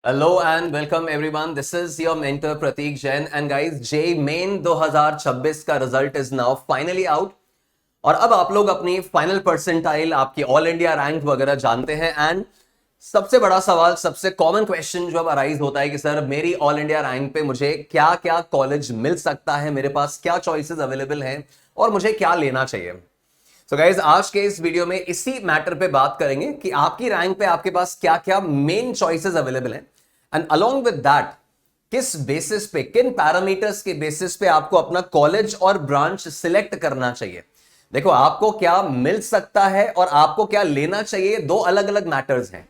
Hello and welcome everyone. This is your mentor Prateek Jain and guys JEE Main 2026 का result is now finally out और अब आप लोग अपनी final percentile आपकी ऑल इंडिया रैंक वगैरह जानते हैं। एंड सबसे बड़ा सवाल, सबसे कॉमन क्वेश्चन जो अब अराइज होता है कि सर मेरी ऑल इंडिया रैंक पे मुझे क्या क्या कॉलेज मिल सकता है, मेरे पास क्या चॉइसेस अवेलेबल हैं और मुझे क्या लेना चाहिए। सो गाइज आज के इस वीडियो में इसी मैटर पे बात करेंगे कि आपकी रैंक पे आपके पास क्या क्या मेन चॉइसेस अवेलेबल हैं एंड अलोंग विद दैट किस बेसिस पे, किन पैरामीटर्स के बेसिस पे आपको अपना कॉलेज और ब्रांच सिलेक्ट करना चाहिए। देखो आपको क्या मिल सकता है और आपको क्या लेना चाहिए, दो अलग अलग मैटर्स हैं।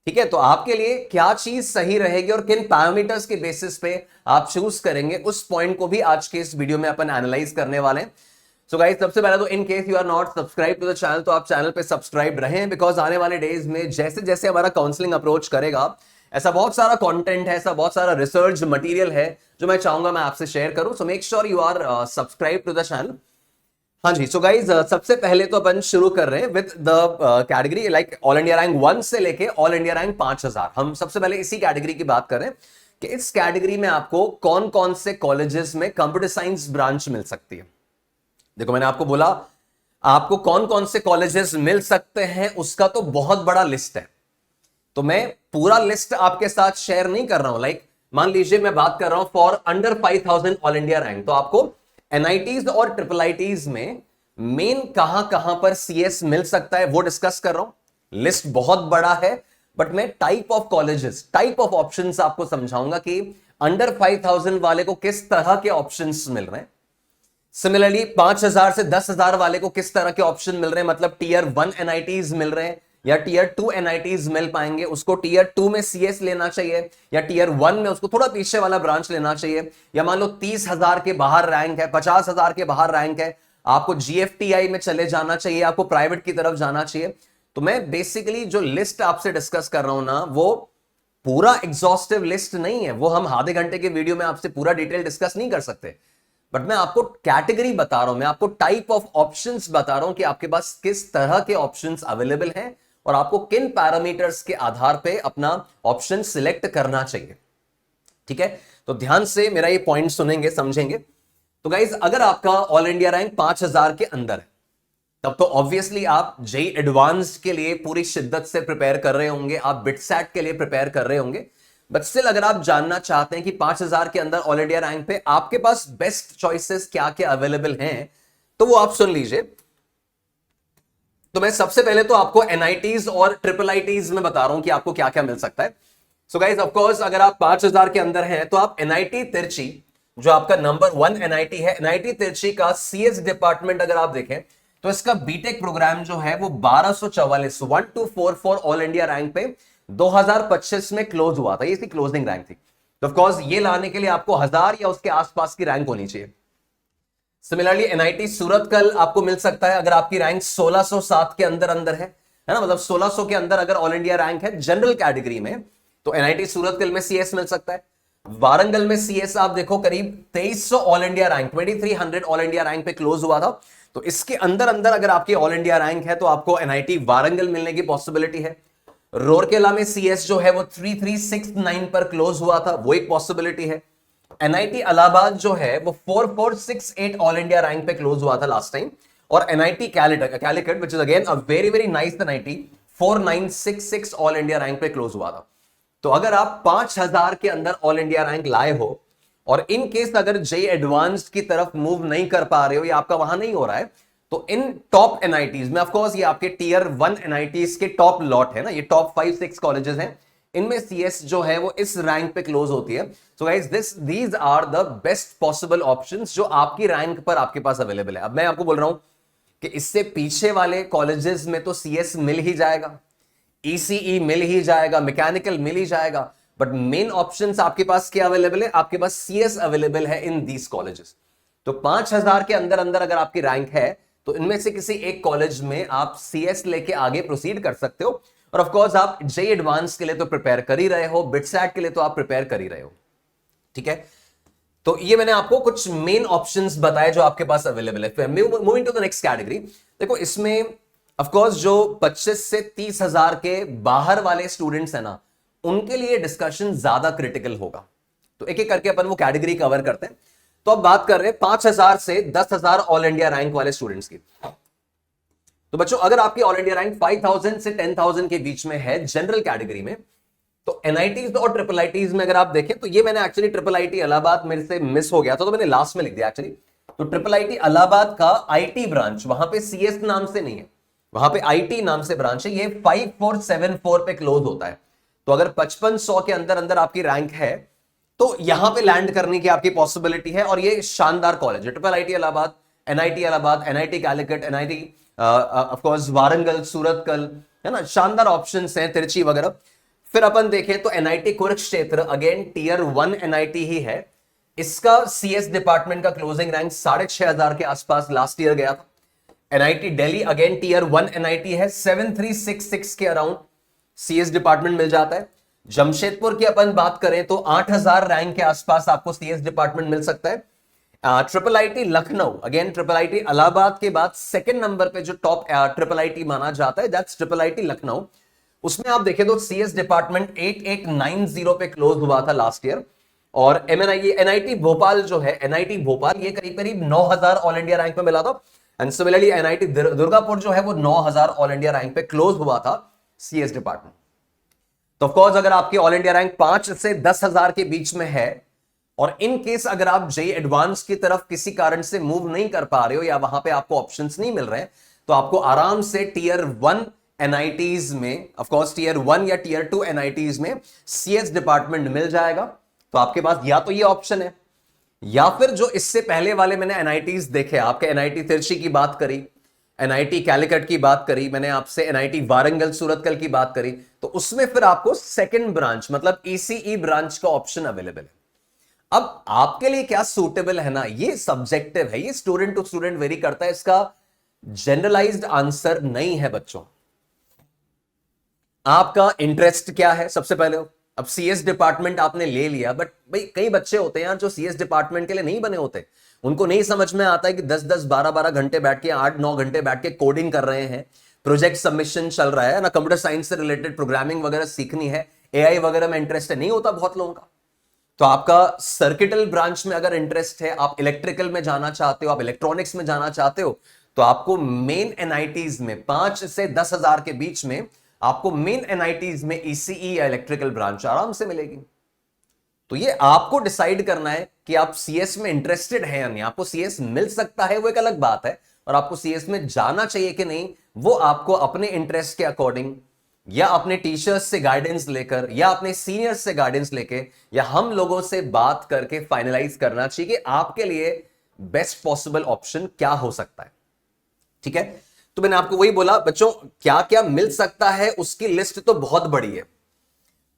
ठीक है, तो आपके लिए क्या चीज सही रहेगी और किन पैरामीटर्स के बेसिस पे आप चूज करेंगे, उस पॉइंट को भी आज के इस वीडियो में अपन एनालाइज करने वाले हैं। सो गाइस सबसे पहले तो in case you are not subscribe to the channel तो आप चैनल पे सब्सक्राइब रहें, बिकॉज आने वाले डेज में जैसे जैसे हमारा काउंसलिंग अप्रोच करेगा ऐसा बहुत सारा कंटेंट है, ऐसा बहुत सारा रिसर्च मटेरियल है जो मैं चाहूंगा मैं आपसे शेयर करूं। So make sure you are subscribe to the channel. हाँ जी, सो गाइज सबसे पहले तो अपन शुरू कर रहे हैं with the category like all India rank 1 से लेके ऑल इंडिया रैंक 5000। हम सबसे पहले इसी कैटेगरी की बात करें कि इस कैटेगरी में आपको कौन कौन से कॉलेजेस में कंप्यूटर साइंस ब्रांच मिल सकती है। देखो मैंने आपको बोला आपको कौन कौन से कॉलेजेस मिल सकते हैं, उसका तो बहुत बड़ा लिस्ट है, तो मैं पूरा लिस्ट आपके साथ शेयर नहीं कर रहा हूं। लाइक मान लीजिए मैं बात कर रहा हूं for under 5000 all India rank, तो आपको एनआईटीज और ट्रिपल आईटीज में मेन कहां कहां पर सीएस मिल सकता है वो डिस्कस कर रहा हूं। लिस्ट बहुत बड़ा है बट मैं type of colleges, type of options आपको समझाऊंगा कि अंडर 5000 वाले को किस तरह के ऑप्शंस मिल रहे हैं, सिमिलरली 5000 से 10,000 वाले को किस तरह के ऑप्शन मिल रहे हैं, मतलब टीयर 1 एनआईटीज मिल रहे हैं या टीयर 2 एनआईटीज मिल पाएंगे, उसको टीयर 2 में सीएस लेना चाहिए या टीयर 1 में उसको थोड़ा पीछे वाला ब्रांच लेना चाहिए, या मान लो 30,000 के बाहर रैंक है, 50,000 के बाहर रैंक है, आपको जीएफटीआई में चले जाना चाहिए, आपको प्राइवेट की तरफ जाना चाहिए। तो मैं बेसिकली जो लिस्ट आपसे डिस्कस कर रहा हूं ना, वो पूरा एग्जॉस्टिव लिस्ट नहीं है, वो हम आधे घंटे के वीडियो में आपसे पूरा डिटेल डिस्कस नहीं कर सकते, बट मैं आपको कैटेगरी बता रहा हूं, मैं आपको टाइप ऑफ ऑप्शंस बता रहा हूं कि आपके पास किस तरह के ऑप्शंस अवेलेबल हैं और आपको किन पैरामीटर्स के आधार पे अपना ऑप्शन सिलेक्ट करना चाहिए। ठीक है, तो ध्यान से मेरा ये पॉइंट सुनेंगे, समझेंगे। तो गाइज अगर आपका ऑल इंडिया रैंक 5000 के अंदर है तब तो ऑब्वियसली आप जेई एडवांस्ड के लिए पूरी शिद्दत से प्रिपेयर कर रहे होंगे, आप बिटसैट के लिए प्रिपेयर कर रहे होंगे। बट स्टिल अगर आप जानना चाहते हैं कि 5000 के अंदर ऑल इंडिया रैंक पे आपके पास बेस्ट चॉइसेस क्या क्या अवेलेबल हैं, तो वो आप सुन लीजिए। तो मैं सबसे पहले तो आपको एनआईटीज और ट्रिपल आईटीज में बता रहा हूं कि आपको क्या क्या मिल सकता है। सो गाइज ऑफ कोर्स अगर आप 5000 के अंदर हैं तो आप एनआईटी तिरची, जो आपका नंबर 1 एनआईटी है, एनआईटी तिरची का सीएस डिपार्टमेंट अगर आप देखें तो इसका बीटेक प्रोग्राम जो है वो 1244 1244 ऑल इंडिया रैंक पे 2025 में क्लोज हुआ था, ये इसकी क्लोजिंग रैंक थी। तो ऑफ कोर्स ये लाने के लिए आपको 1000 या उसके आसपास की रैंक होनी चाहिए। सिमिलरली एनआईटी सूरतकल आपको मिल सकता है अगर आपकी रैंक 1607 के अंदर अंदर है ना, मतलब 1600 के अंदर अगर ऑल इंडिया रैंक है जनरल कैटेगरी में, तो एनआईटी सूरतकल में सीएस मिल सकता है। वारंगल में सीएस आप देखो करीब 2300 all India rank, 2300 all India rank पे क्लोज हुआ था, तो इसके अंदर अंदर अगर आपकी ऑल इंडिया रैंक है तो आपको एनआईटी वारंगल मिलने की पॉसिबिलिटी है। रोरकेला में सीएस जो है वो 3369 पर क्लोज हुआ था, वो एक पॉसिबिलिटी है। एनआईटी इलाहाबाद जो है वो 4468 ऑल इंडिया रैंक पे क्लोज हुआ था लास्ट टाइम, और NIT Calicut which is again a very very nice NIT 4966 all India rank पे क्लोज हुआ था। तो अगर आप 5000 के अंदर ऑल इंडिया रैंक लाए हो और इन केस अगर जेई एडवांस्ड की तरफ मूव नहीं कर पा रहे हो या आपका वहां नहीं हो रहा है, तो इन टॉप एनआईटीज में ऑफ कोर्स ये आपके टीयर 1 एनआईटीज के टॉप लॉट है ना, ये टॉप 5-6 कॉलेजेस हैं, इनमें सीएस जो है वो इस रैंक पे क्लोज होती है। So guys these are the best possible options जो आपकी रैंक पर आपके पास अवेलेबल है। अब मैं आपको बोल रहा हूं कि इससे पीछे वाले कॉलेजेस में तो सीएस मिल ही जाएगा, ईसीई मिल ही जाएगा, मैकेनिकल मिल ही जाएगा, बट मेन ऑप्शंस आपके पास क्या अवेलेबल है, आपके पास सीएस अवेलेबल है इन दीज कॉलेजेस। तो 5000 के अंदर अंदर अगर आपकी रैंक है तो इनमें से किसी एक कॉलेज में आप सीएस लेके आगे प्रोसीड कर सकते हो। और ऑफ कोर्स आप जेई एडवांस के लिए तो प्रिपेयर कर ही रहे हो, बिटसैट के लिए तो आप प्रिपेयर कर ही रहे हो। ठीक है, तो ये मैंने आपको कुछ मेन ऑप्शंस बताए जो आपके पास अवेलेबल है। Moving to the next category, देखो इसमें ऑफ कोर्स जो 25 से 30,000 के बाहर वाले स्टूडेंट्स हैं ना, उनके लिए डिस्कशन ज्यादा क्रिटिकल होगा। तो एक एक करके अपन वो कैटेगरी कवर करते हैं। तो अब बात कर रहे हैं 5,000 से 10,000 ऑल इंडिया रैंक वाले स्टूडेंट्स की। तो बच्चों अगर आपकी ऑल इंडिया रैंक 5,000 से 10,000 के बीच में है जनरल कैटेगरी में, तो एनआईटीज और ट्रिपल आईटीज में अगर आप देखें, तो ये मैंने एक्चुअली ट्रिपल आईटी इलाहाबाद मेरे से मिस हो गया था, तो मैंने लास्ट में लिख दिया एक्चुअली। तो ट्रिपल आईटी इलाहाबाद का आईटी ब्रांच, वहां पे सीएस नाम से नहीं है, वहां पे आईटी नाम से ब्रांच है। ये 5474 पे क्लोज होता है। तो अगर 5500 के अंदर अंदर आपकी रैंक है, तो यहां पे लैंड करने की आपकी पॉसिबिलिटी है। और ये शानदार कॉलेज है, triple IT Allahabad, NIT Allahabad, NIT Calicut, NIT of course Warangal, Surathkal, है ना, शानदार ऑप्शंस हैं, तिरची वगैरह। फिर अपन देखें तो NIT Kurukshetra, again tier 1 NIT ही है। इसका सीएस डिपार्टमेंट का क्लोजिंग रैंक 6,500 के आसपास लास्ट ईयर गया था। NIT Delhi again tier 1 NIT है, 7,366 के अराउंड सीएस डिपार्टमेंट मिल जाता है। जमशेदपुर की अपन बात करें तो 8,000 रैंक के आसपास आपको सीएस डिपार्टमेंट मिल सकता है। Triple IT Lucknow, again triple IT Allahabad के बाद सेकंड नंबर पे जो टॉप ट्रिपल आईटी माना जाता है, दैट्स ट्रिपल आईटी लखनऊ। उसमें आप देखें तो सीएस डिपार्टमेंट 8890 पे क्लोज हुआ था लास्ट ईयर। और एनआईटी भोपाल जो है, एनआईटी भोपाल, ये करीब करीब 9,000 ऑल इंडिया रैंक पे मिला था। एंड सिमिलरली एनआईटी दुर्गापुर जो है वो 9,000 ऑल इंडिया रैंक पे क्लोज हुआ था सीएस डिपार्टमेंट। तो ऑफकोर्स अगर आपकी ऑल इंडिया रैंक 5 से 10,000 के बीच में है, और इन केस अगर आप जेई एडवांस की तरफ किसी कारण से मूव नहीं कर पा रहे हो, या वहां पे आपको ऑप्शंस नहीं मिल रहे हैं, तो आपको आराम से टियर 1 एनआईटीज में, ऑफ कोर्स टीयर 1 या टीयर 2 एनआईटीज में सीएस डिपार्टमेंट मिल जाएगा। तो आपके पास या तो ये ऑप्शन है, या फिर जो इससे पहले वाले मैंने एनआईटीज देखे, आपके एनआईटी तिरची की बात करी, एनआईटी कैलिकट की बात करी मैंने आपसे, एनआईटी वारंगल सूरतकल की बात करी, तो उसमें फिर आपको सेकंड ब्रांच मतलब ईसीई ब्रांच का ऑप्शन अवेलेबल है। अब आपके लिए क्या सूटेबल है ना, ये सब्जेक्टिव है, ये स्टूडेंट टू स्टूडेंट वेरी करता है, इसका जनरलाइज्ड आंसर नहीं है बच्चों। आपका इंटरेस्ट क्या है सबसे पहले। अब सीएस डिपार्टमेंट आपने ले लिया, बट भाई कई बच्चे होते हैं यार जो सीएस डिपार्टमेंट के लिए नहीं बने होते, उनको नहीं समझ में आता है कि 10-10 12-12 घंटे बैठ के, 8-9 घंटे बैठ के कोडिंग कर रहे हैं, प्रोजेक्ट सबमिशन चल रहा है ना, कंप्यूटर साइंस से रिलेटेड प्रोग्रामिंग वगैरह सीखनी है, एआई वगैरह में इंटरेस्ट है, नहीं होता बहुत लोगों का। तो आपका सर्किटल ब्रांच में अगर इंटरेस्ट है, आप इलेक्ट्रिकल में जाना चाहते हो, आप इलेक्ट्रॉनिक्स में जाना चाहते हो, तो आपको मेन एनआईटीज में 5 से 10,000 के बीच में आपको मेन एनआईटीज में ईसीई या इलेक्ट्रिकल ब्रांच आराम से मिलेगी। तो ये आपको डिसाइड करना है कि आप सीएस में इंटरेस्टेड हैं या नहीं। आपको सीएस मिल सकता है वो एक अलग बात है, और आपको सीएस में जाना चाहिए कि नहीं, वो आपको अपने इंटरेस्ट के अकॉर्डिंग, या अपने टीचर्स से गाइडेंस लेकर, या अपने सीनियर्स से गाइडेंस लेके, या हम लोगों से बात करके फाइनलाइज करना चाहिए कि आपके लिए बेस्ट पॉसिबल ऑप्शन क्या हो सकता है। ठीक है, तो मैंने आपको वही बोला बच्चों, क्या क्या मिल सकता है उसकी लिस्ट तो बहुत बड़ी है,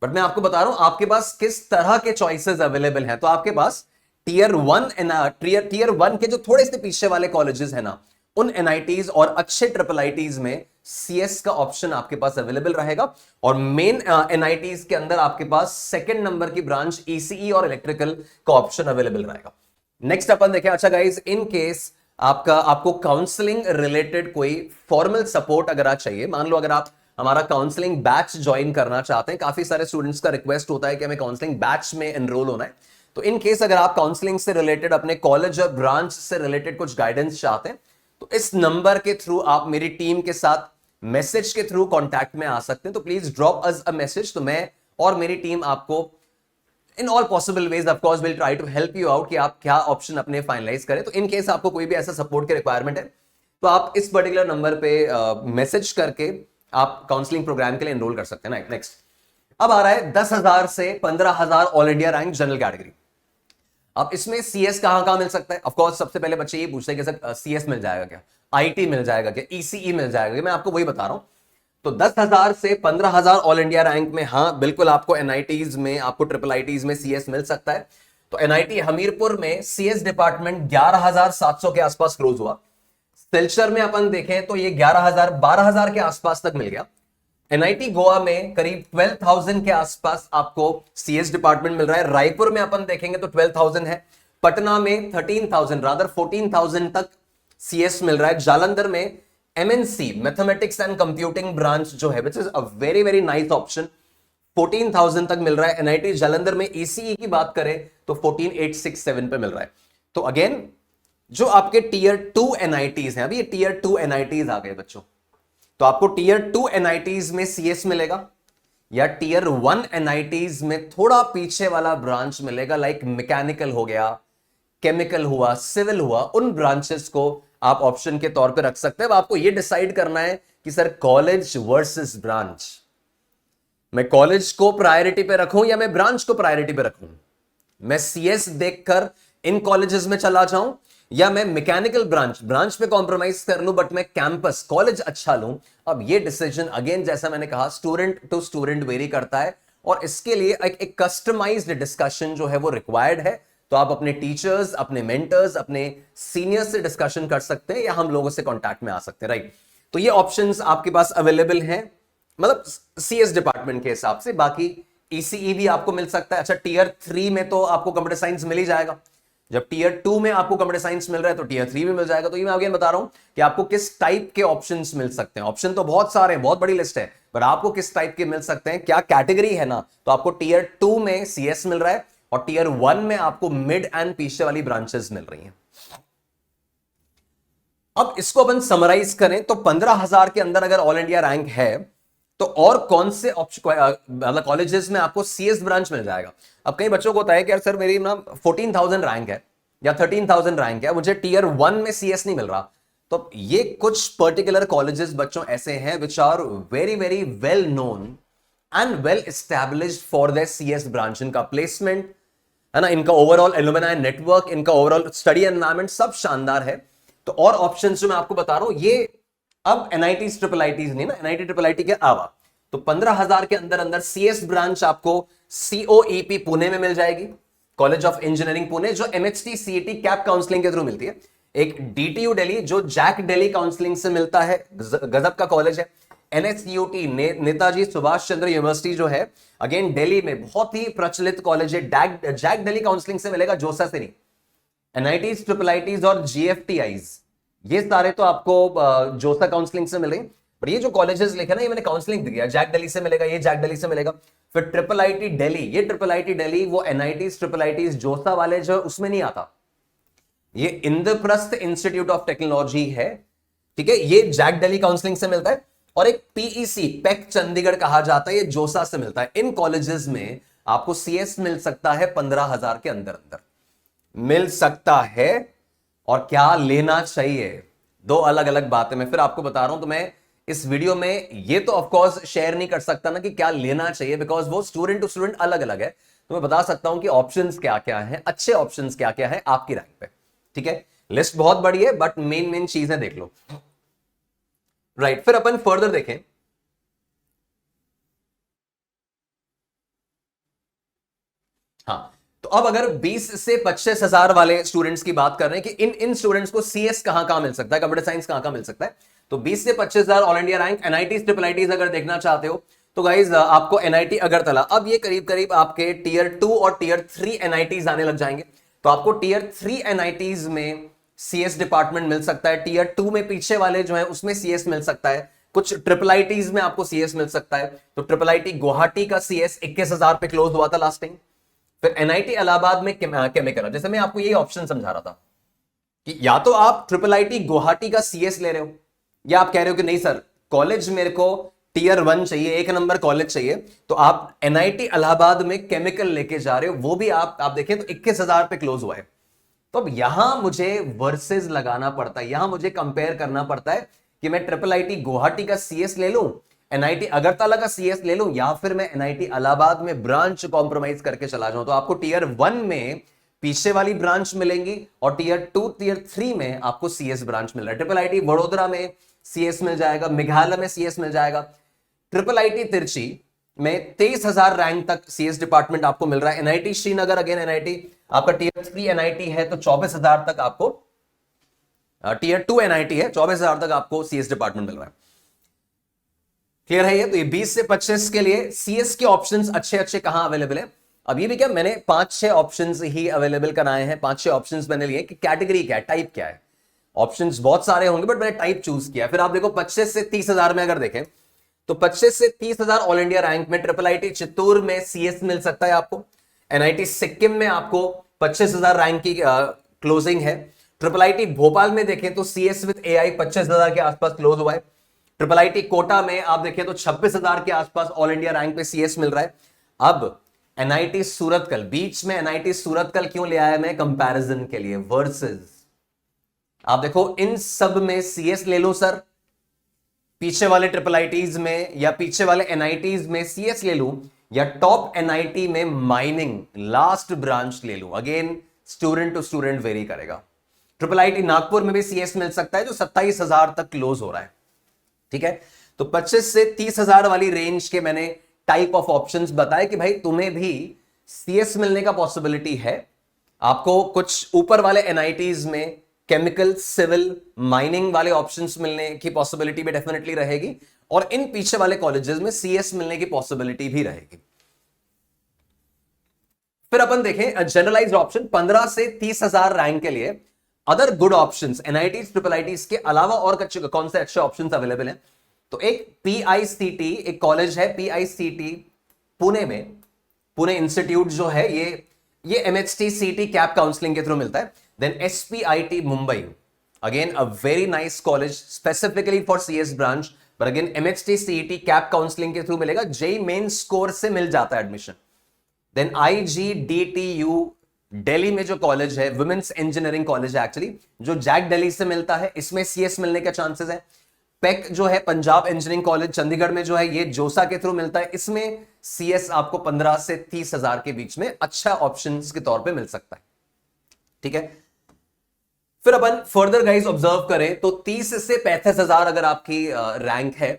बट मैं आपको बता रहा हूं आपके पास किस तरह के चॉइसेस अवेलेबल हैं। तो आपके पास टीयर 1 के जो थोड़े से पीछे वाले कॉलेजेस है ना, उन एनआईटीज और अच्छे ट्रिपल आईटीज में सीएस का ऑप्शन आपके पास अवेलेबल रहेगा, और मेन एनआईटीज के अंदर आपके पास सेकंड नंबर की ब्रांच ईसीई और इलेक्ट्रिकल का ऑप्शन अवेलेबल रहेगा। नेक्स्ट अपन देखें, अच्छा गाइज, इन केस आपको काउंसलिंग रिलेटेड कोई फॉर्मल सपोर्ट अगर आप चाहिए, मान लो अगर आप हमारा काउंसलिंग बैच ज्वाइन करना चाहते हैं, काफी सारे स्टूडेंट्स का रिक्वेस्ट होता है कि हमें काउंसलिंग बैच में एनरोल होना है, तो इन केस अगर आप काउंसलिंग से रिलेटेड, अपने कॉलेज और ब्रांच से रिलेटेड कुछ गाइडेंस चाहते हैं, तो इस नंबर के थ्रू आप मेरी टीम के साथ मैसेज के थ्रू कांटेक्ट में आ सकते हैं। तो please drop us a message, तो मैं और मेरी टीम आपको in all possible ways of course will try to help you out कि आप क्या ऑप्शन अपने फाइनलाइज करें। तो इन केस आपको कोई भी ऐसा सपोर्ट की रिक्वायरमेंट है, तो आप इस पर्टिकुलर नंबर पे मैसेज करके आप काउंसलिंग प्रोग्राम के लिए एनरोल कर सकते हैं। नेक्स्ट अब आ रहा है 10,000 से 15,000 all India rank general category. अब इसमें सीएस कहां मिल सकता है। ऑफ कोर्स सबसे पहले बच्चे ये पूछते हैं कि सर सीएस मिल जाएगा क्या, आईटी मिल जाएगा क्या, ईसीई मिल जाएगा क्या, मैं आपको वही बता रहा हूं। तो 10,000 से 15,000 ऑल इंडिया रैंक में हाँ बिल्कुल आपको एनआईटीज में, आपको ट्रिपल आईटीज में सीएस मिल सकता है। तो एनआईटी हमीरपुर में सीएस डिपार्टमेंट 11,700 के आसपास क्लोज हुआ। सिलचर में अपन देखें तो ये 12,000 के आसपास तक मिल गया। एनआईटी गोवा में करीब 12,000 के आसपास आपको सीएस डिपार्टमेंट मिल रहा है। रायपुर में अपन देखेंगे तो 12,000 है। पटना में 13,000 रादर 14,000 तक सीएस मिल रहा है। जालंधर में MNC mathematics and computing branch जो है, which is a very very nice option, 14,000 तक मिल रहा है। एनआईटी जालंधर में ईसीई की बात करें तो 14,867 पे मिल रहा है। तो अगेन जो आपके टीयर 2 एनआईटीज हैं, अभी ये टीयर 2 एनआईटीज आ गए बच्चों, तो आपको टीयर 2 एनआईटीज में सीएस मिलेगा या टीयर 1 एनआईटीज में थोड़ा पीछे वाला ब्रांच मिलेगा, लाइक मैकेनिकल हो गया, केमिकल हुआ, सिविल हुआ, उन ब्रांचेस को आप ऑप्शन के तौर पे रख सकते हैं। अब आपको यह डिसाइड करना है कि सर कॉलेज वर्सेस ब्रांच, मैं कॉलेज को प्रायोरिटी पे रखूं या मैं ब्रांच को प्रायोरिटी पे रखूं, मैं सीएस देखकर इन कॉलेजेस में चला जाऊं या मैं मैकेनिकल ब्रांच पे कॉम्प्रोमाइज कर लूं बट मैं कैंपस कॉलेज अच्छा लूं। अब ये डिसीजन अगेन जैसा मैंने कहा स्टूडेंट टू स्टूडेंट वेरी करता है और इसके लिए एक कस्टमाइज्ड डिस्कशन जो है वो रिक्वायर्ड है। तो आप अपने टीचर्स, अपने मेंटर्स, अपने सीनियर्स से डिस्कशन कर सकते हैं या हम लोगों से कांटेक्ट में आ सकते हैं, राइट। तो ये ऑप्शंस आपके पास अवेलेबल हैं, मतलब सीएस डिपार्टमेंट के हिसाब से। बाकी ईसीई भी आपको मिल सकता है। अच्छा, टीयर 3 में तो आपको कंप्यूटर साइंस मिल ही जाएगा। जब टीयर 2 में आपको कंप्यूटर साइंस मिल रहा है तो टीयर 3 में मिल जाएगा। तो ये मैं अगेन बता रहा हूं कि आपको किस टाइप के ऑप्शंस मिल सकते हैं। ऑप्शन तो बहुत सारे हैं, बहुत बड़ी लिस्ट है, पर आपको किस टाइप के मिल सकते हैं, क्या कैटेगरी है ना। तो आपको टीयर 2 में सीएस मिल रहा है और टीयर 1 में आपको मिड एंड पीछे वाली ब्रांचेस मिल रही हैं। अब इसको अपन समराइज करें तो 15,000 के अंदर अगर ऑल इंडिया रैंक है तो और कौन से मतलब कॉलेजेस में आपको सीएस ब्रांच मिल जाएगा। अब कई बच्चों को होता है कि यार सर मेरी ना 14,000 रैंक है या 13,000 रैंक है, मुझे टीयर 1 में सीएस नहीं मिल रहा। तो ये कुछ पर्टिकुलर कॉलेजेस बच्चों ऐसे हैं which are very very well known and well established for their CS branch. इनका प्लेसमेंट है ना, इनका ओवरऑल एलुमनाई नेटवर्क, इनका ओवरऑल स्टडी एनवायरमेंट सब शानदार है। तो और ऑप्शंस जो मैं आपको बता रहा हूं ये अब एनआईटीज ट्रिपल आईटीज नहीं ना, एनआईटी ट्रिपल आईटी के अलावा तो 15,000 के अंदर अंदर सीएस ब्रांच आपको सीओईपी पुणे में मिल जाएगी, कॉलेज ऑफ इंजीनियरिंग पुणे, जो एमएचटी सीईटी कैप काउंसलिंग के थ्रू मिलती है। एक डीटीयू दिल्ली जो जैक दिल्ली काउंसलिंग से मिलता है, गजब का कॉलेज है। एनएसयूटी नेताजी सुभाष चंद्र यूनिवर्सिटी जो है अगेन दिल्ली में बहुत ही प्रचलित कॉलेज है, जैक दिल्ली काउंसलिंग से मिलेगा, जोसा से नहीं। एनआईटीज ट्रिपल आईटीज और जीएफटीआईज ये सारे तो आपको जोसा काउंसलिंग से मिल रहे हैं, पर ये जो कॉलेजेस लिखे ना ये मैंने काउंसलिंग दिया, जैक दिल्ली से मिलेगा, ये जैक दिल्ली से मिलेगा। फिर ट्रिपल आईटी दिल्ली, ये ट्रिपल आईटी दिल्ली वो एनआईटीज ट्रिपल आईटीज जोसा वाले जो उसमें नहीं आता, ये इंद्रप्रस्थ इंस्टीट्यूट ऑफ टेक्नोलॉजी है, ठीक है, ये जैक दिल्ली काउंसलिंग से मिलता है। और एक पीईसी पैक चंडीगढ़ कहा जाता है, ये जोसा से मिलता है। इन कॉलेजेस में आपको सीएस मिल सकता है 15,000 के अंदर अंदर मिल सकता है। और क्या लेना चाहिए, दो अलग अलग बातें मैं फिर आपको बता रहा हूं। तो मैं इस वीडियो में ये तो ऑफ कोर्स शेयर नहीं कर सकता ना कि क्या लेना चाहिए, बिकॉज वो स्टूडेंट टू स्टूडेंट अलग अलग है। तो मैं बता सकता हूं कि ऑप्शंस क्या क्या हैं, अच्छे ऑप्शंस क्या क्या हैं आपकी रैंक पे, ठीक है। लिस्ट बहुत बड़ी है बट मेन मेन चीजें देख लो, राइट। फिर अपन फर्दर देखें, हाँ, तो अब अगर 20 से 25,000 वाले स्टूडेंट्स की बात कर रहे हैं कि इन स्टूडेंट्स को सीएस कहां मिल सकता है, कंप्यूटर साइंस कहां मिल सकता है, तो 20 से 25,000 all India rank NITs triple ITs अगर देखना चाहते हो तो गाइज आपको एनआईटी अगरतला, अब ये करीब करीब आपके टीयर 2 और टीयर 3 एनआईटीज आने लग जाएंगे। तो आपको टीयर 3 एनआईटीज में सीएस डिपार्टमेंट मिल सकता है, टीयर 2 में पीछे वाले जो है उसमें सीएस मिल सकता है, कुछ ट्रिपल आईटीज में आपको सीएस मिल सकता है। तो ट्रिपल आईटी गुवाहाटी का सीएस 21,000 पे क्लोज हुआ था लास्ट टाइम। फिर एनआईटी इलाहाबाद में केमिकल, जैसे मैं आपको ये ऑप्शन समझा रहा था कि या तो आप ट्रिपल आईटी गुवाहाटी का सीएस ले रहे हो या आप कह रहे हो कि नहीं सर कॉलेज मेरे को टीयर 1 चाहिए, एक नंबर कॉलेज चाहिए, तो आप एनआईटी इलाहाबाद में केमिकल लेके जा रहे हो, वो भी आप देखें तो 21,000 पे क्लोज हुआ है। तो अब यहां मुझे वर्सेस लगाना पड़ता है, यहां मुझे कंपेयर करना पड़ता है कि मैं ट्रिपल आईटी गुवाहाटी का सीएस ले लूं, एनआईटी अगरतला का सीएस ले लूं, या फिर मैं एनआईटी इलाहाबाद में ब्रांच कॉम्प्रोमाइज करके चला जाऊं। तो आपको टीयर 1 में पीछे वाली ब्रांच मिलेंगी और टीयर 2 टीयर 3 में आपको सीएस ब्रांच मिल रहा है। ट्रिपल आईटी वडोदरा में सीएस मिल जाएगा, मेघालय में सीएस मिल जाएगा। ट्रिपल आईटी तिरची में 23,000 रैंक तक सीएस डिपार्टमेंट आपको मिल रहा है। एनआईटी श्रीनगर अगेन एनआईटी आपका टीयर 3 एनआईटी है तो 24,000 तक आपको, टीयर 2 एनआईटी है 24,000 तक आपको सीएस डिपार्टमेंट मिल रहा है। क्लियर है ये? तो ये 20 से 25 के लिए सीएस के ऑप्शंस अच्छे अच्छे कहां अवेलेबल है। अब ये भी क्या, मैंने 5-6 ऑप्शंस ही अवेलेबल कराए हैं, 5-6 ऑप्शंस मैंने लिए कि कैटेगरी क्या है, टाइप क्या है। ऑप्शंस बहुत सारे होंगे बट मैंने टाइप चूज किया। फिर आप देखो 25 से 30,000 में अगर देखें तो 25 से 30,000 ऑल इंडिया रैंक में ट्रिपल आईटी चित्तौड़ में सीएस मिल सकता है आपको। एनआईटी सिक्किम में आपको 25,000 रैंक की क्लोजिंग है। ट्रिपल आईटी भोपाल में देखें तो सीएस विद एआई 25,000 के आसपास क्लोज हुआ है। ट्रिपल आईटी कोटा में आप देखें तो 26,000 के आसपास ऑल इंडिया रैंक पे सीएस मिल रहा है। अब एनआईटी सूरतकल, बीच में एनआईटी सूरतकल क्यों ले आया मैं कंपैरिजन के लिए, वर्सेस आप देखो इन सब में सीएस ले लो सर, पीछे वाले ट्रिपल आईटीज में या पीछे वाले एनआईटीज में सीएस ले लूं, या टॉप एनआईटी में माइनिंग लास्ट ब्रांच ले लूं, again student to student vary करेगा। ट्रिपल आईटी नागपुर में भी सीएस मिल सकता है जो 27,000 तक क्लोज हो रहा है। ठीक है, तो 25 से 30,000 वाली रेंज के मैंने टाइप ऑफ ऑप्शंस बताए कि भाई तुम्हें भी सीएस मिलने का पॉसिबिलिटी है। आपको कुछ ऊपर वाले एनआईटीज में केमिकल, सिविल, माइनिंग वाले ऑप्शंस मिलने की पॉसिबिलिटी भी डेफिनेटली रहेगी, और इन पीछे वाले कॉलेजेस में सीएस मिलने की पॉसिबिलिटी भी रहेगी। फिर अपन देखें जनरलाइज्ड ऑप्शन 15 से 30,000 रैंक के लिए other good options NIT triple ITs के अलावा और कौन से अच्छे ऑप्शंस अवेलेबल हैं। तो एक पीआईसीटी, एक कॉलेज है पीआईसीटी पुणे में, पुणे इंस्टीट्यूट जो है ये एमएचटी सीटी कैप काउंसलिंग के थ्रू मिलता है। Then SPIT Mumbai, again a very nice college specifically for CS branch, पर again MHT CET CAP counselling के थ्रू मिलेगा, जेई मेन स्कोर से मिल जाता है एडमिशन। देन आईजीडीटीयू दिल्ली में जो कॉलेज है, वुमेन्स इंजीनियरिंग कॉलेज है एक्चुअली, जो जैक दिल्ली से मिलता है, इसमें सीएस मिलने के चांसेस है। पेक जो है पंजाब इंजीनियरिंग कॉलेज चंडीगढ़ में जो है, ये जोसा के थ्रू मिलता है, इसमें सीएस आपको 15 से 30,000 के बीच में अच्छा ऑप्शन के तौर पे मिल सकता है। ठीक है, फिर अपन फर्दर गाइस ऑब्जर्व करें तो 30 से 35,000 अगर आपकी रैंक है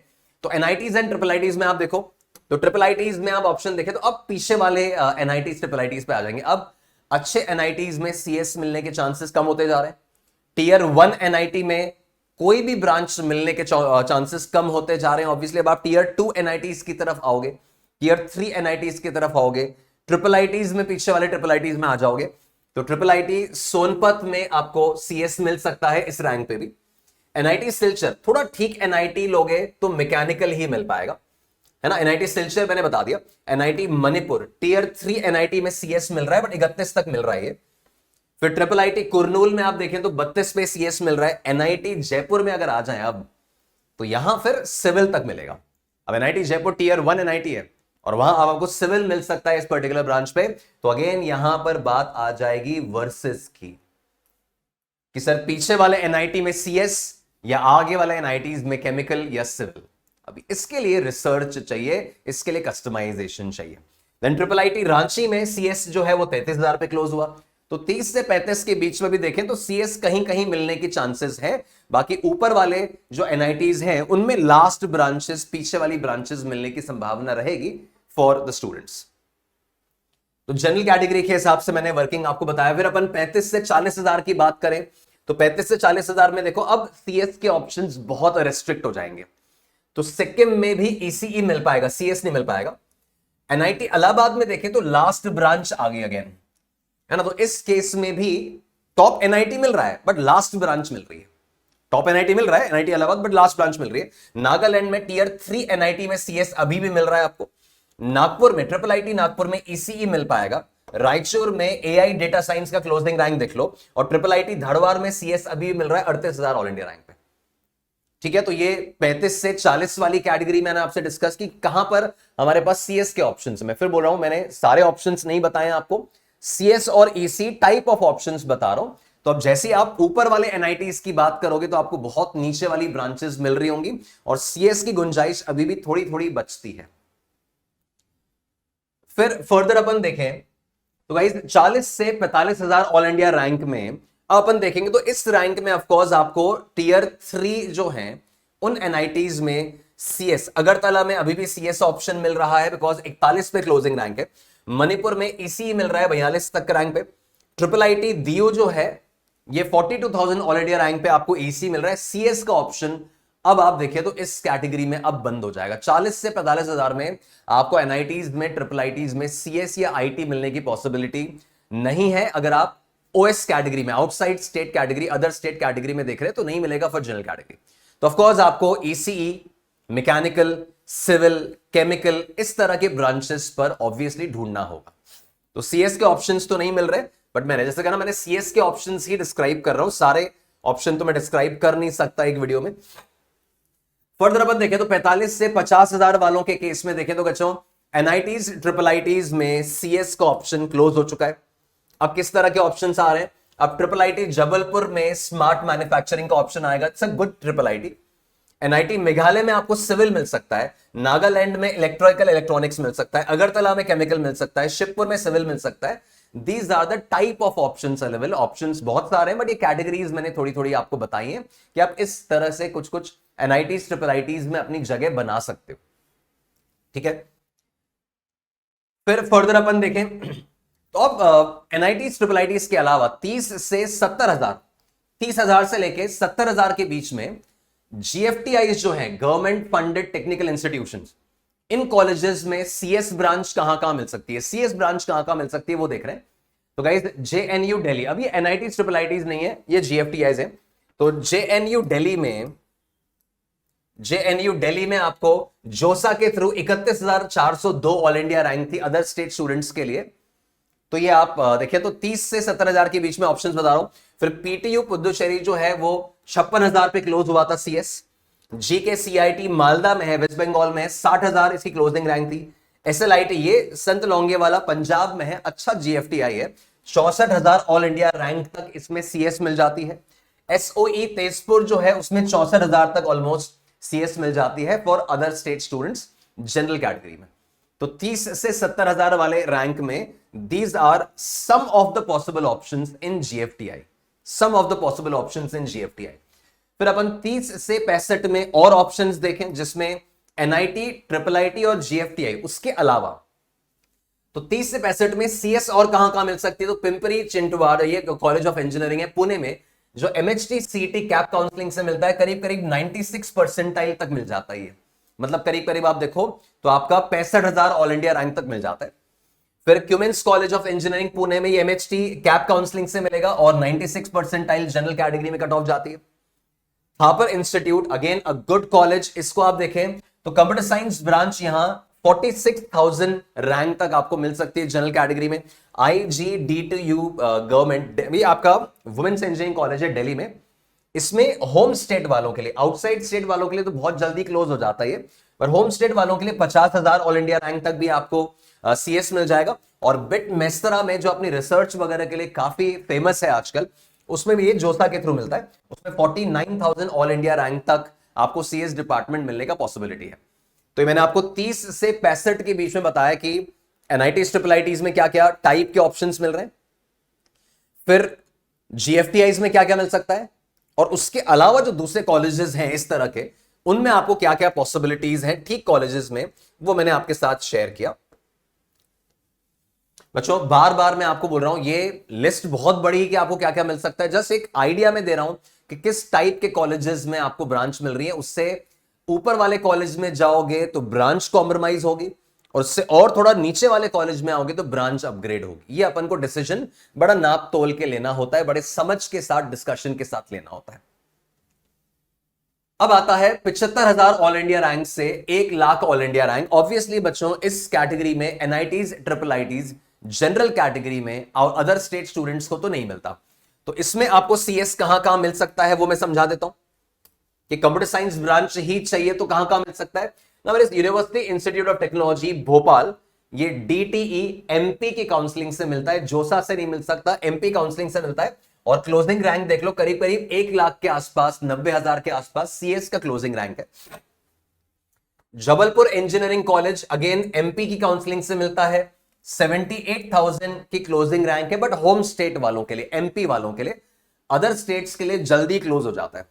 तो एनआईटीज एंड ट्रिपल आईटीज में आप देखो, तो ट्रिपल आईटीज में आप ऑप्शन देखें तो अब पीछे वाले एनआईटीज ट्रिपल आईटीज पे आ जाएंगे। अब अच्छे एनआईटीज में सीएस मिलने के चांसेस कम होते जा रहे हैं। टीयर 1 एनआईटी में कोई भी ब्रांच मिलने के चांसेस कम होते जा रहे हैं ऑब्वियसली। अब आप टीयर 2 एनआईटीज की तरफ आओगे, टीयर 3 एनआईटीज की तरफ आओगे, ट्रिपल आईटीज में पीछे वाले ट्रिपल आईटीज में आ जाओगे। तो ट्रिपल आईटी सोनपत में आपको सीएस मिल सकता है इस रैंक पे भी। एनआईटी सिलचर, थोड़ा ठीक एनआईटी लोगे तो मैकेनिकल ही मिल पाएगा, है ना। एनआईटी सिलचर मैंने बता दिया। एनआईटी मणिपुर टीयर 3 एनआईटी में सीएस मिल रहा है, बट 31 तक मिल रहा है ये। फिर ट्रिपल आईटी कुरनूल में आप देखें तो 32 पे सीएस मिल रहा है। एनआईटी जयपुर में अगर आ जाए अब तो यहां फिर सिविल तक मिलेगा। अब एनआईटी जयपुर टीयर 1 एनआईटी है और वहां अब आपको सिविल मिल सकता है इस पर्टिकुलर ब्रांच पे। तो अगेन यहां पर बात आ जाएगी वर्सेस की, कि सर पीछे वाले एनआईटी में सीएस या आगे वाले एनआईटीज में केमिकल या सिविल। अभी इसके लिए रिसर्च चाहिए, इसके लिए कस्टमाइजेशन चाहिए। देन ट्रिपल आईटी रांची में सीएस जो है वो 33,000 पे क्लोज हुआ। तो 30 से 35 के बीच में भी देखें तो सीएस कहीं कहीं मिलने की चांसेस है। बाकी ऊपर वाले जो एनआईटीज हैं उनमें लास्ट ब्रांचेस, पीछे वाली ब्रांचेस मिलने की संभावना रहेगी फॉर द स्टूडेंट्स। तो जनरल कैटेगरी के हिसाब से मैंने वर्किंग आपको बताया। फिर अपन 35 से 40,000 की बात करें तो 35 से 40,000 में देखो अब सीएस के ऑप्शंस बहुत रेस्ट्रिक्ट हो जाएंगे। तो सिक्किम में भी ईसीई मिल पाएगा, सीएस नहीं मिल पाएगा। एनआईटी इलाहाबाद में देखें तो लास्ट ब्रांच आ गई अगेन, है ना। तो इस केस में भी टॉप एनआईटी मिल रहा है बट लास्ट ब्रांच मिल रही है। टॉप एनआईटी मिल रहा है NIT Allahabad, but last branch मिल रही है। नागालैंड में टीयर 3 एनआईटी में सीएस अभी भी मिल रहा है आपको। नागपुर में ट्रिपल आईटी नागपुर में ईसीई मिल पाएगा। रायचूर में एआई डेटा साइंस का क्लोजिंग रैंक देख लो। और ट्रिपल आईटी धारवाड़ में सीएस अभी भी मिल रहा है 38,000 ऑल इंडिया रैंक पे। ठीक है, तो ये 35 से 40 वाली कैटेगरी मैंने आपसे डिस्कस की, कहां पर हमारे पास सीएस के ऑप्शंस। मैं फिर बोल रहा हूं, मैंने सारे ऑप्शंस नहीं बताए आपको, सीएस और ईसी टाइप ऑफ ऑप्शंस बता रहा हूं। तो अब जैसे आप ऊपर वाले एनआईटीज की बात करोगे तो आपको बहुत नीचे वाली ब्रांचेस मिल रही होंगी और सीएस की गुंजाइश अभी भी थोड़ी थोड़ी बचती है। फिर फर्दर अपन देखें तो गाइस 40 से 45,000 ऑल इंडिया रैंक में अपन देखेंगे तो इस रैंक में ऑफकोर्स आपको टीयर 3 जो है उन एनआईटीज में सीएस, अगरतला में अभी भी सीएस ऑप्शन मिल रहा है बिकॉज 41 पे क्लोजिंग रैंक है। मणिपुर में ईसी मिल रहा है 42 तक रैंक पे। ट्रिपल आईटी दीव जो है ये 42,000 ऑल इंडिया रैंक पे आपको ईसी मिल रहा है। सीएस का ऑप्शन अब आप देखिए तो इस कैटेगरी में अब बंद हो जाएगा। 40 से 45,000 में आपको एनआईटीज में, ट्रिपल आईटीज में सीएस या आईटी मिलने की पॉसिबिलिटी नहीं है। अगर आप ओएस कैटेगरी में, outside state category, other state category में देख रहे हैं तो नहीं मिलेगा फॉर जनरल कैटेगरी। तो ऑफ कोर्स आपको ईसीई मैकेनिकल, सिविल, केमिकल, इस तरह के ब्रांचेस पर ऑब्वियसली ढूंढना होगा। तो सीएस के ऑप्शंस तो नहीं मिल रहे, बट मैंने जैसे कहा मैंने सीएस के ऑप्शंस ही डिस्क्राइब कर रहा हूं, सारे ऑप्शन तो मैं डिस्क्राइब कर नहीं सकता एक वीडियो में। फर्दर अपन देखें तो 45 से 50,000 वालों के केस में देखें तो बच्चों एनआईटीज, ट्रिपल आईटीज में सीएस का ऑप्शन क्लोज हो चुका है। अब किस तरह के ऑप्शंस आ रहे हैं? अब ट्रिपल आईटी जबलपुर में स्मार्ट मैन्युफैक्चरिंग का ऑप्शन आएगा, it's a good triple IT. NIT Meghalaya में आपको सिविल मिल सकता है, नागालैंड में इलेक्ट्रिकल इलेक्ट्रॉनिक्स मिल सकता है, अगरतला में केमिकल मिल सकता है, शिवपुर में सिविल मिल सकता है। These are the type of options available. Options बहुत सारे हैं, बट ये कैटेगरीज मैंने थोड़ी थोड़ी आपको बताई हैं कि आप इस तरह से कुछ कुछ एनआईटीज, ट्रिपल आईटीज में अपनी जगह बना सकते हो। ठीक है, फिर फर्दर अपन देखें तो अब एनआईटीज, ट्रिपल आईटीज के अलावा 30 से 70,000, 30,000 से लेके 70,000 के बीच में जीएफटीआई जो है, गवर्नमेंट फंडेड टेक्निकल इंस्टीट्यूशंस, इन कॉलेजेस में सीएस ब्रांच कहां मिल सकती है, सीएस ब्रांच कहां मिल सकती है वो देख रहे हैं। तो गाइस जेएनयू दिल्ली, अब ये एनआईटीज, ट्रिपल आईटीज नहीं है, ये जीएफटीआई है। तो जेएनयू दिल्ली में आपको जोसा के थ्रू 31,402 ऑल इंडिया रैंक थी अदर स्टेट स्टूडेंट्स के लिए। तो ये आप देखिए तो 30 से 70,000 के बीच में ऑप्शंस बता रहा हूं। फिर पीटीयू पुदुचेरी जो है वो 56,000 पे क्लोज हुआ था सीएस। जीके सीआईटी मालदा में है, वेस्ट बंगाल में है, 60,000 इसकी क्लोजिंग रैंक थी। एसएलआईटी ये संत लोंगे वाला पंजाब में है, अच्छा जीएफटीआई है, 64,000 ऑल इंडिया रैंक तक इसमें सीएस मिल जाती है। एसओई तेजपुर जो है उसमें 64,000 तक ऑलमोस्ट सीएस मिल जाती है for other state students general category में। तो 30 से 70,000 वाले रैंक में these are some of the possible options in GFTI, some of the possible options in GFTI. फिर अपन 30 से 65 में और ऑप्शंस देखें जिसमें एनआईटी, ट्रिपल आईटी और जीएफटीआई उसके अलावा। तो 30 से 65 में सीएस और कहां मिल सकती है? तो पिंपरी चिंटवाड़, ये कॉलेज ऑफ इंजीनियरिंग है पुणे में, जो एमएचटी सीटी कैप काउंसलिंग से मिलता है, करीब करीब 96 परसेंटाइल तक मिल जाता है। मतलब करीब करीब आप देखो तो आपका 65,000 ऑल इंडिया रैंक तक मिल जाता है। फिर Cummins college of engineering Pune में ये एमएचटी कैप काउंसलिंग से मिलेगा और 96 परसेंटाइल जनरल कैटेगरी में कट ऑफ जाती है। Thapar institute again a good college, इसको आप देखें तो कंप्यूटर साइंस ब्रांच यहां 46,000 रैंक तक आपको मिल सकती है जनरल कैटेगरी में। IGDTU गवर्नमेंट, ये आपका वुमेन्स इंजीनियरिंग कॉलेज है दिल्ली में। इसमें होम स्टेट वालों के लिए, आउटसाइड स्टेट वालों के लिए तो बहुत जल्दी क्लोज हो जाता है, पर होम स्टेट वालों के लिए 50,000 ऑल इंडिया रैंक तक भी आपको सीएस मिल जाएगा। और बिट मेस्तरा में जो अपनी रिसर्च वगैरह के लिए काफी फेमस है आजकल, उसमें भी ये जोसा के थ्रू मिलता है, उसमें 49,000 ऑल इंडिया रैंक तक आपको सीएस डिपार्टमेंट मिलने का पॉसिबिलिटी है। तो ये मैंने आपको 30 से 65 के बीच में बताया कि एनआईटी, ट्रिपल आईटीज में क्या क्या टाइप के ऑप्शंस मिल रहे हैं, फिर जीएफटीआईज में क्या क्या मिल सकता है, और उसके अलावा जो दूसरे कॉलेजेस हैं इस तरह के, उनमें आपको क्या क्या पॉसिबिलिटीज हैं ठीक कॉलेजेस में, वो मैंने आपके साथ शेयर किया। बच्चों बार बार मैं आपको बोल रहा हूं ये लिस्ट बहुत बड़ी है कि आपको क्या क्या मिल सकता है, जस्ट एक आइडिया में दे रहा हूं कि किस टाइप के कॉलेजेस में आपको ब्रांच मिल रही है। उससे ऊपर वाले कॉलेज में जाओगे तो ब्रांच कॉम्प्रोमाइज होगी, और उससे और थोड़ा नीचे वाले कॉलेज में आओगे तो ब्रांच अपग्रेड होगी। ये अपन को डिसीजन बड़ा नाप तोल के लेना होता है, बड़े समझ के साथ, डिस्कशन के साथ लेना होता है। अब आता है 75,000 ऑल इंडिया रैंक से 1,00,000 ऑल इंडिया रैंक। ऑब्वियसली बच्चों इस कैटेगरी में NITs, triple ITs general category में और अदर स्टेट स्टूडेंट्स को तो नहीं मिलता। तो इसमें आपको सीएस कहां मिल सकता है वो मैं समझा देता हूं कि कंप्यूटर साइंस ब्रांच ही चाहिए तो कहां मिल सकता है। University institute of technology Bhopal, ये डीटीई एमपी की काउंसलिंग से मिलता है, जोसा से नहीं मिल सकता, एमपी काउंसलिंग से मिलता है। और क्लोजिंग रैंक देख लो, करीब करीब 1,00,000 के आसपास, 90,000 के आसपास सीएस का क्लोजिंग रैंक है। Jabalpur engineering college again MP की काउंसलिंग से मिलता है, 78,000 की क्लोजिंग रैंक है, बट होम स्टेट वालों के लिए, एमपी वालों के लिए, अदर स्टेट्स के लिए जल्दी क्लोज हो जाता है।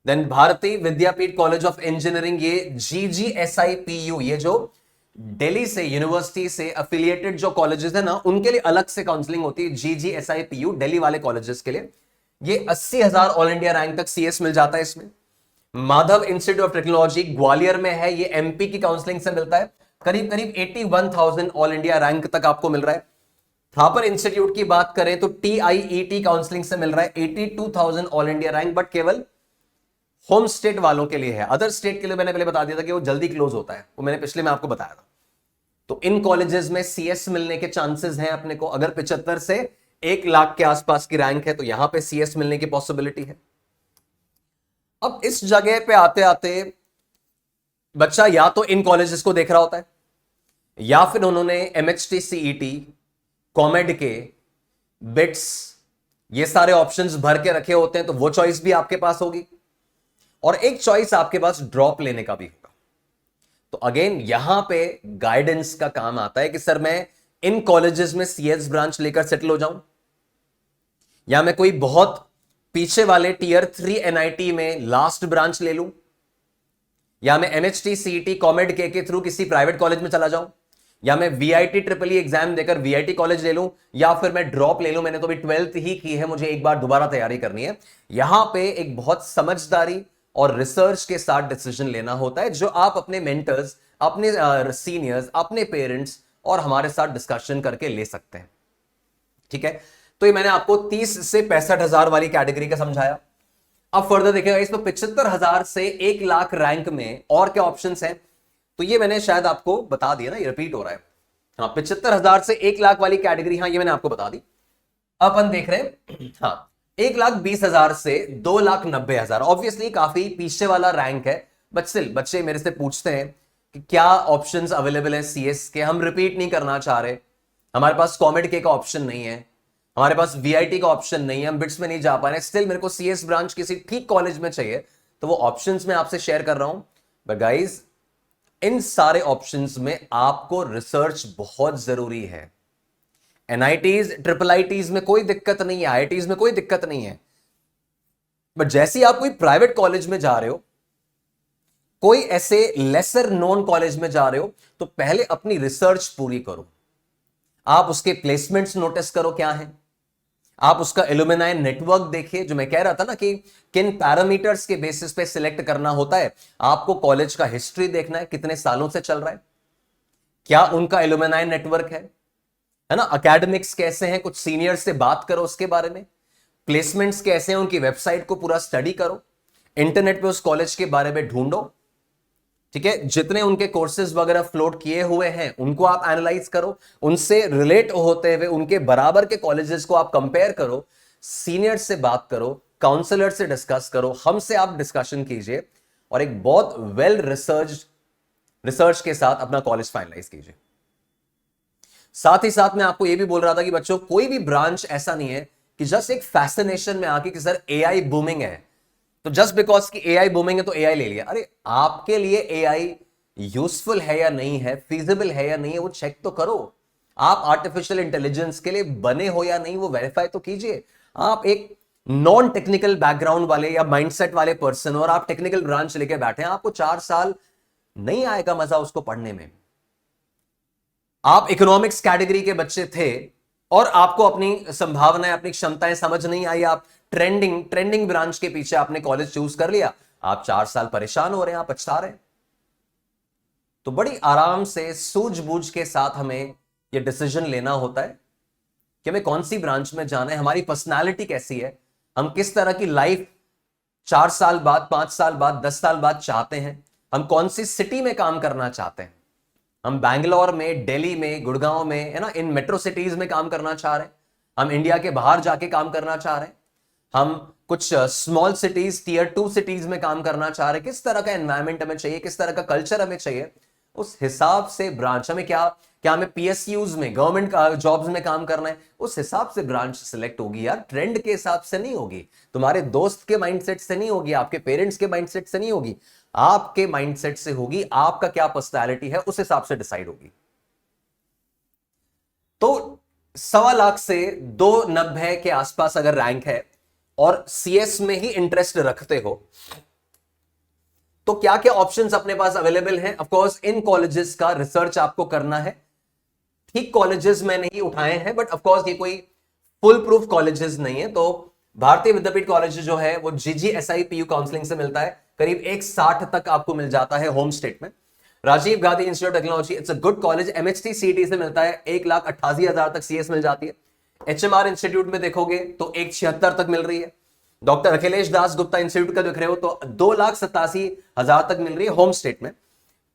देन भारतीय विद्यापीठ कॉलेज ऑफ इंजीनियरिंग, ये GGSIPU, ये जो दिल्ली से यूनिवर्सिटी से एफिलिएटेड जो कॉलेजेस है ना, उनके लिए अलग से काउंसलिंग होती है। GGSIPU दिल्ली वाले कॉलेजेस के लिए ये 80,000 ऑल इंडिया रैंक तक सीएस मिल जाता है इसमें। Madhav institute of technology Gwalior में है, ये एमपी की काउंसलिंग से मिलता है, करीब करीब 81,000 ऑल इंडिया रैंक तक आपको मिल रहा है। थापर इंस्टीट्यूट की बात करें तो TIET काउंसलिंग से मिल रहा है 82,000 ऑल इंडिया रैंक, बट केवल होम स्टेट वालों के लिए है। अदर स्टेट के लिए मैंने पहले बता दिया था कि वो जल्दी क्लोज होता है, वो मैंने पिछले में आपको बताया था। तो इन कॉलेजेस में सीएस मिलने के चांसेस हैं अपने को। अगर 75 से 1 लाख के आसपास की रैंक है तो यहां पे सीएस मिलने की पॉसिबिलिटी है। अब इस जगह पे आते आते बच्चा या तो इन कॉलेजेस को देख रहा होता है, या फिर उन्होंने एमएचटी, सीईटी, कॉमेड के, बिट्स, ये सारे ऑप्शंस भर के रखे होते हैं, तो वो चॉइस भी आपके पास होगी। और एक चॉइस आपके पास ड्रॉप लेने का भी होगा। तो अगेन यहां पे गाइडेंस का काम आता है कि सर मैं इन कॉलेजेस में सीएस ब्रांच लेकर सेटल हो जाऊं, या मैं कोई बहुत पीछे वाले टीयर 3 एनआईटी में लास्ट ब्रांच ले लूं, या मैं एमएचटी, सीईटी, कॉमेड के थ्रू किसी प्राइवेट कॉलेज में चला जाऊं, या मैं वीआईटी ट्रिपल ई एग्जाम देकर वीआईटी कॉलेज ले लूं, या फिर मैं ड्रॉप ले लूं। मैंने तो अभी 12th ही की है, मुझे एक बार दोबारा तैयारी करनी है। यहां पे एक बहुत समझदारी और रिसर्च के साथ डिसीजन लेना होता है, जो आप अपने मेंटर्स, अपने सीनियर्स, अपने पेरेंट्स और हमारे साथ डिस्कशन करके ले सकते हैं। ठीक है, तो ये मैंने आपको 30 से 65,000 वाली कैटेगरी का समझाया। अब फर्दर देखिएगा, इसमें 75,000 से 1 लाख रैंक में और क्या ऑप्शंस हैं, तो ये मैंने शायद आपको बता दिया ना, ये रिपीट हो रहा है। हाँ, 75,000 से 1 लाख वाली कैटेगरी, हाँ ये मैंने आपको बता दी। अपन देख रहे हैं, हाँ 1,20,000 से 2,90,000, ऑब्वियसली काफी पीछे वाला रैंक है। बट स्टिल बच्चे मेरे से पूछते हैं कि क्या ऑप्शंस अवेलेबल है सीएस के, हम रिपीट नहीं करना चाह रहे, हमारे पास कॉमेड के का ऑप्शन नहीं है, हमारे पास वीआईटी का ऑप्शन नहीं है, हम बिट्स में नहीं जा पा रहे, स्टिल मेरे को सीएस ब्रांच किसी ठीक कॉलेज में चाहिए, तो वो ऑप्शंस मैं आपसे शेयर कर रहा हूं। बट गाइज, इन सारे ऑप्शंस में आपको रिसर्च बहुत जरूरी है। एनआईटीज, ट्रिपल आईटीज में कोई दिक्कत नहीं है, आईआईटीज में कोई दिक्कत नहीं है, बट जैसे ही आप कोई प्राइवेट कॉलेज में जा रहे हो, कोई ऐसे लेसर नोन कॉलेज में जा रहे हो, तो पहले अपनी रिसर्च पूरी करो। आप उसके प्लेसमेंट्स नोटिस करो क्या है, आप उसका एलुमिनाई नेटवर्क देखिए, जो मैं कह रहा था ना कि किन पैरामीटर्स के बेसिस पे सिलेक्ट करना होता है। आपको कॉलेज का हिस्ट्री देखना है, कितने सालों से चल रहा है, क्या उनका एलुमिनाई नेटवर्क है ना, एकेडमिक्स कैसे हैं, कुछ सीनियर से बात करो उसके बारे में, प्लेसमेंट्स कैसे हैं, उनकी वेबसाइट को पूरा स्टडी करो, इंटरनेट पे उस कॉलेज के बारे में ढूंढो। ठीक है, जितने उनके कोर्सेज वगैरह फ्लोट किए हुए हैं उनको आप एनालाइज करो, उनसे रिलेट होते हुए उनके बराबर के कॉलेजेस को आप कंपेयर करो, सीनियर से बात करो, काउंसलर से डिस्कस करो, हमसे आप डिस्कशन कीजिए, और एक बहुत वेल रिसर्च के साथ अपना कॉलेज फाइनलाइज कीजिए। साथ ही साथ मैं आपको यह भी बोल रहा था कि बच्चों, कोई भी ब्रांच ऐसा नहीं है कि जस्ट एक फैसिनेशन में आके कि सर एआई बूमिंग है, तो जस्ट बिकॉज कि एआई बूमिंग है तो एआई ले लिया। अरे आपके लिए एआई यूजफुल है या नहीं है, फीजिबल है या नहीं है, वो चेक तो करो। आप आर्टिफिशियल इंटेलिजेंस के लिए बने हो या नहीं, वो वेरीफाई तो कीजिए। आप एक नॉन टेक्निकल बैकग्राउंड वाले या माइंडसेट वाले पर्सन और आप टेक्निकल ब्रांच लेके बैठे हैं, आपको 4 साल नहीं आएगा मजा उसको पढ़ने में। आप इकोनॉमिक्स कैटेगरी के बच्चे थे और आपको अपनी संभावनाएं, अपनी क्षमताएं समझ नहीं आई, आप ट्रेंडिंग ब्रांच के पीछे आपने कॉलेज चूज कर लिया, आप 4 साल परेशान हो रहे हैं, आप पछता रहे हैं। तो बड़ी आराम से, सूझबूझ के साथ हमें यह डिसीजन लेना होता है कि हमें कौन सी ब्रांच में जाना है, हमारी पर्सनालिटी कैसी है, हम किस तरह की लाइफ 4 साल बाद, 5 साल बाद, 10 साल बाद चाहते हैं, हम कौन सी सिटी में काम करना चाहते हैं। हम बैंगलोर में, दिल्ली में, गुड़गांव में, है ना, इन मेट्रो सिटीज में काम करना चाह रहे हैं, हम इंडिया के बाहर जाके काम करना चाह रहे हैं, हम कुछ स्मॉल सिटीज, टियर 2 सिटीज में काम करना चाह रहे हैं। किस तरह का एनवायरमेंट हमें चाहिए, किस तरह का कल्चर हमें चाहिए, उस हिसाब से ब्रांच हमें क्या हमें पीएसयूज में, गवर्नमेंट जॉब्स में काम करना है, उस हिसाब से ब्रांच सिलेक्ट होगी यार। ट्रेंड के हिसाब से नहीं होगी, तुम्हारे दोस्त के माइंडसेट से नहीं होगी, आपके पेरेंट्स के माइंडसेट से नहीं होगी, आपके माइंडसेट से होगी। आपका क्या पर्सनालिटी है उस हिसाब से डिसाइड होगी। तो 1.25 लाख से 290 के आसपास अगर रैंक है और सीएस में ही इंटरेस्ट रखते हो, तो क्या क्या ऑप्शंस अपने पास अवेलेबल हैं। ऑफ कोर्स इन कॉलेजेस का रिसर्च आपको करना है। ठीक कॉलेजेस में नहीं उठाए हैं, बट ऑफ कोर्स ये कोई फुल प्रूफ कॉलेजेस नहीं है। तो भारतीय विद्यापीठ कॉलेज जो है वो जीजीएसआईपीयू काउंसलिंग से मिलता है, करीब 160 तक आपको मिल जाता है होम स्टेट में। Rajiv Gandhi institute of technology, it's a good college, MHT CET से मिलता है, 1,88,000 तक सीएस मिल जाती है। एचएमआर इंस्टीट्यूट में देखोगे तो 176 तक मिल रही है। डॉक्टर अखिलेश दास गुप्ता इंस्टीट्यूट का देख रहे हो तो 2,87,000 तक मिल रही है होम स्टेट में।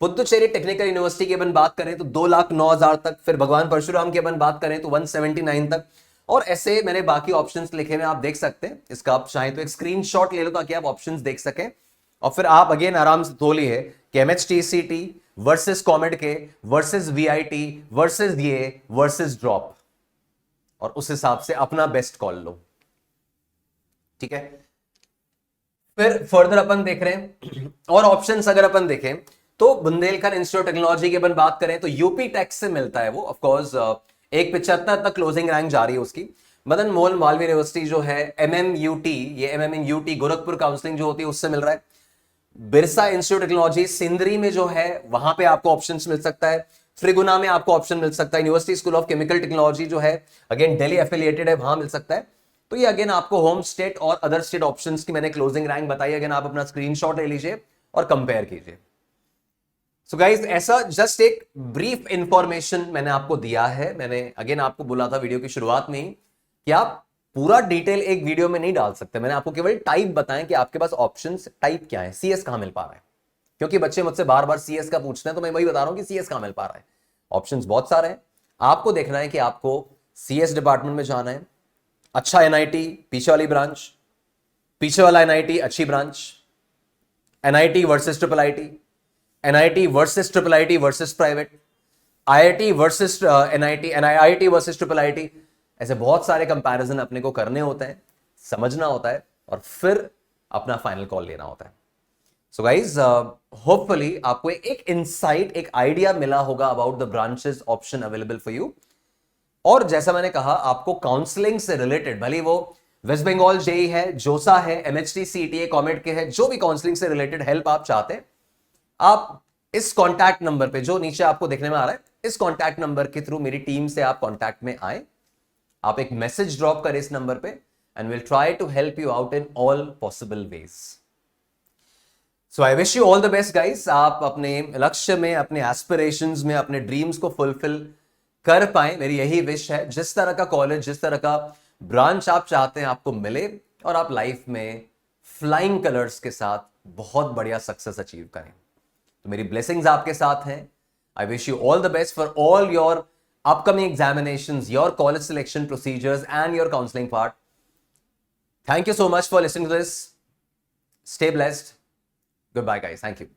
पुदुचेरी टेक्निकल यूनिवर्सिटी की अपन बात करें तो 2,09,000 तक, फिर भगवान परशुराम की अपन बात करें तो 179 तक, और ऐसे मैंने बाकी ऑप्शंस लिखे हुए आप देख सकते हैं। इसका आप चाहें तो एक स्क्रीनशॉट ले लो ताकि आप ऑप्शंस देख सकें, और फिर आप अगेन आराम से धो लिए कि एमएचटीसीटी वर्सेस कॉमेड के वर्सेस वीआईटी वर्सेस ये वर्सेस ड्रॉप, और उस हिसाब से अपना बेस्ट कॉल लो, ठीक है। फिर फर्दर अपन देख रहे हैं और ऑप्शंस अगर अपन देखें तो बुंदेलखंड इंस्टीट्यूट ऑफ टेक्नोलॉजी की अपन बात करें तो यूपी टेक्स से मिलता है वो, ऑफ कोर्स 175 तक क्लोजिंग रैंक जारी है उसकी। मदन मोहन मालवीय यूनिवर्सिटी जो है एमएमयूटी, ये एमएमयूटी गोरखपुर काउंसलिंग जो होती है उससे मिल रहा है। Birsa institute of technology Sindri में जो है वहां पे आपको ऑप्शंस मिल सकता है। त्रिगुना में आपको ऑप्शन मिल सकता है। University school of chemical technology जो है अगेन दिल्ली एफिलिएटेड है, वहां मिल सकता है। तो ये अगेन आपको होम स्टेट और अदर स्टेट ऑप्शंस की मैंने क्लोजिंग रैंक बताई, अगेन आप अपना स्क्रीनशॉट ले लीजिए और कंपेयर कीजिए। सो गाइज ऐसा जस्ट एक ब्रीफ इंफॉर्मेशन मैंने आपको दिया है। मैंने अगेन आपको बोला था वीडियो की शुरुआत में ही कि आप पूरा डिटेल एक वीडियो में नहीं डाल सकते, मैंने आपको केवल टाइप बताएं कि आपके पास ऑप्शंस टाइप क्या है, सीएस कहां मिल पा रहा है, क्योंकि बच्चे मुझसे बार बार सीएस का पूछते हैं तो मैं वही बता रहा हूं कि सीएस कहां मिल पा रहा है। ऑप्शंस बहुत सारे हैं, आपको देखना है कि आपको सीएस डिपार्टमेंट में जाना है, अच्छा एनआईटी पीछे वाली ब्रांच, पीछे वाला एनआईटी अच्छी branch, NIT versus triple IT, NIT versus triple IT versus private, IIT versus NIT, NIT versus triple IT, ऐसे बहुत सारे कंपैरिजन अपने को करने होते हैं, समझना होता है और फिर अपना फाइनल कॉल लेना होता है। सो गाइज होपफुली आपको एक इनसाइट, एक आइडिया मिला होगा about the branches option available for you. और जैसा मैंने कहा आपको काउंसलिंग से रिलेटेड, भले वो वेस्ट बंगाल जेई है, जोसा है, एमएचटी सीटीए कॉमेड के है, जो भी काउंसलिंग से रिलेटेड हेल्प आप चाहते हैं, आप इस कॉन्टैक्ट नंबर पे जो नीचे आपको देखने में आ रहा है, इस कॉन्टैक्ट नंबर के थ्रू मेरी टीम से आप कॉन्टैक्ट में आए, आप एक मैसेज ड्रॉप करें इस नंबर पे and will try to help you out in all possible ways. So I wish you all the best guys. आप अपने लक्ष्य में, अपने एस्पिरेशंस में, अपने ड्रीम्स को फुलफिल कर पाए, मेरी यही विश है। जिस तरह का कॉलेज, जिस तरह का ब्रांच आप चाहते हैं आपको मिले और आप लाइफ में फ्लाइंग कलर्स के साथ बहुत बढ़िया सक्सेस अचीव करें। तो मेरी ब्लेसिंग्स आपके साथ हैं। आई wish you all the best for all your upcoming examinations, your college selection procedures and your counseling part. Thank you so much for listening to this. Stay blessed. Goodbye guys. Thank you.